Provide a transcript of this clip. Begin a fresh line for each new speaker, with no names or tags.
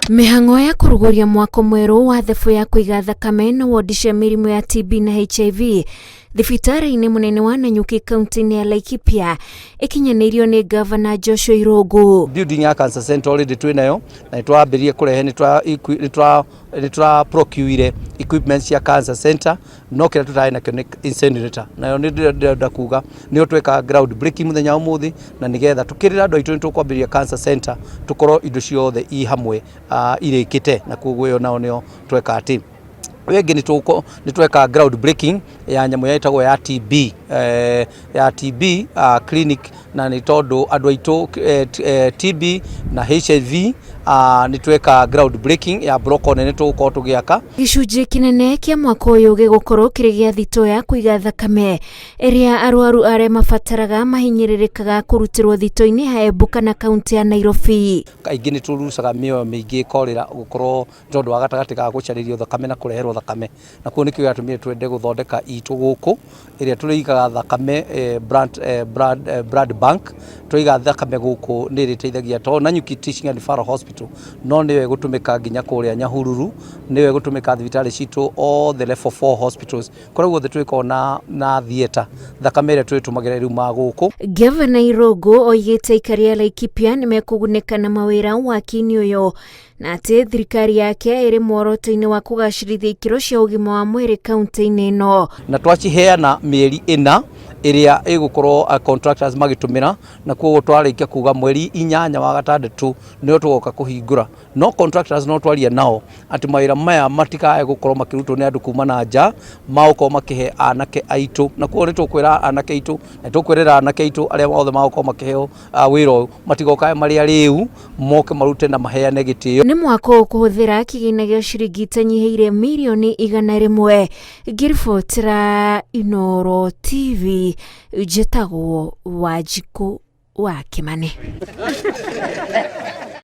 Mĩhang'o ya kũrugũria mwako mwerũ wa thebu ya kũiga thakame na wodi cia mĩrimũ ya TB na HIV thibitarĩ-inĩ mũnene wa Nanyuki kaunti-inĩ ya Laikipia ikinyanĩirio nĩ Governor Joshua Irungu.
Building ya cancer center already twinayo na twambĩrĩrie kũrehe nĩtwa procure equipment ya cancer center no kĩrĩa tũtarĩ nakĩo nĩ incinerator nayo nĩ ndĩrenda kuga nĩ tweka ground breaking mũthenya ũmũthĩ na nĩgetha tũkĩrĩra andũ aitũ nĩtũkwambĩrĩria cancer center tũkorwo indo ciothe i hamwe irĩkĩte na koguo ĩyo nao nĩo tweka atĩ wengi nĩ tweka ground breaking ya nyamũ yaitagwo ya TB clinic na nĩ tondũ andũ aitũ TB na HIV nĩ tweka ground breaking ya block nene tũgũkorwo tũgĩaka.
Gĩcunjĩ kĩnene kĩa mwaka ũyũ gĩgũkorwo kĩrĩ gĩa thitoo ya kũiga thakame ĩrĩa arwaru arĩa mabataraga mahinyĩrĩrĩkaga kũrutĩrwo thitoo-inĩ ha Embu kana kaunti ya Nairobi.
Kaingĩ nĩ tũrucaga mĩoyo mĩingĩ korĩra gũkorwo tondũ wa gatagatĩ ga gũcarĩrio thakame na kũreherwo thakame na kuo nĩkĩo gĩatũmire twende gũthondeka itũ gũkũ ĩrĩa tũrĩigaga thakame blood bank tũiga thakame gũkũ nĩ ĩrĩteithagia tondũ Nanyuki Teaching and Referral Hospital no nĩyo ĩgũtũmĩka nginya kũrĩa Nyahururu nĩyo ĩgũtũmĩka thibitarĩ citũ all the level 4 hospitals kũrĩa guothe twĩkorwo na theater thakame ĩrĩa twĩtũmagĩra rĩu ma gũkũ.
Governor Irungu oigĩte aikari a Laikipia nĩ mekũgunĩka na mawĩra waki-inĩ ũyũ na atĩ thirikari yake ĩrĩ muoroto-inĩ wa kũgacĩrithia ikĩro cia ũgima wa mwĩrĩ kaunti-inĩ ĩno.
Na twaciheana mĩeri 4 ĩrĩa ĩgũkorwo contractors magĩtũmĩra na koguo twarĩkia kuga mweri 8 wa gatandatũ nĩyo tũgoka kũhingũra no contractors no twaria nao atĩ mawĩra maya matikae gũkorwo makĩrutwo nĩ andũ kuma na nja magũkorwo makĩhe anake aitũ na koguo nĩ tũkwĩra anake aitũ na tũkwĩrĩra anake aitũ arĩa othe magũkorwo makĩheo wĩra ũyũ matigokae marĩa rĩu moke marute na maheane gĩtĩo.
Nĩ mwaka kũhũthĩra kĩgĩna gĩa ciringi itanyihĩire mirioni 100 ngĩribotera Inooro TV njĩtagwo Wanjikũ wa Kĩmani.